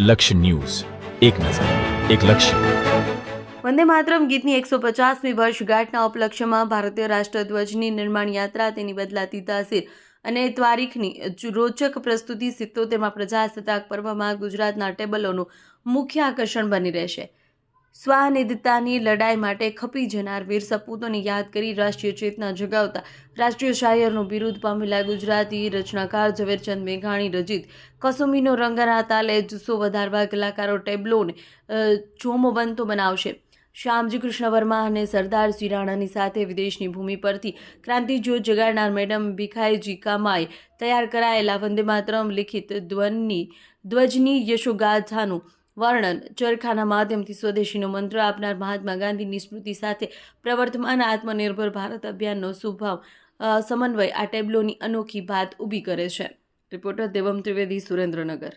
લક્ષ્ય ન્યૂઝ, એક નજર, એક લક્ષ્ય. વંદે માતરમ ગીતની 150મી વર્ષગાંઠના ઉપલક્ષ્યમાં ભારતીય રાષ્ટ્રધ્વજની નિર્માણ યાત્રા, તેની બદલાતી તાસીર અને તારીખની રોચક પ્રસ્તુતિ 77માં પ્રજાસત્તાક પર્વમાં ગુજરાતના ટેબલોનું મુખ્ય આકર્ષણ બની રહેશે. સ્વાનિધિતાની લડાઈ માટે ખપી જનાર વીર સપૂતોને યાદ કરી રાષ્ટ્રીય ચેતના જગાવતા રાષ્ટ્રીય શાયરનું બિરુદ પામેલા ગુજરાતી રચનાકાર ઝવેરચંદ મેઘાણી રચિત કસુંબીનો રંગના તાલે જુસ્સો વધારવા કલાકારો ટેબ્લોને જોમવંતો બનાવશે. શ્યામજી કૃષ્ણ વર્મા અને સરદાર સિંહ રાણાની સાથે વિદેશની ભૂમિ પરથી ક્રાંતિજ્યોત જગાડનાર મેડમ ભીખાઈજી કામાએ તૈયાર કરાયેલા વંદે માતરમ લિખિત ધ્વજની યશોગાથાનું વર્ણન ચરખાના માધ્યમથી સ્વદેશીનો મંત્ર આપનાર મહાત્મા ગાંધીની સ્મૃતિ સાથે પ્રવર્તમાન આત્મનિર્ભર ભારત અભિયાનનો સમન્વય આ ટેબ્લોની અનોખી બાત ઊભી કરે છે. રિપોર્ટર દેવમ ત્રિવેદી, સુરેન્દ્રનગર.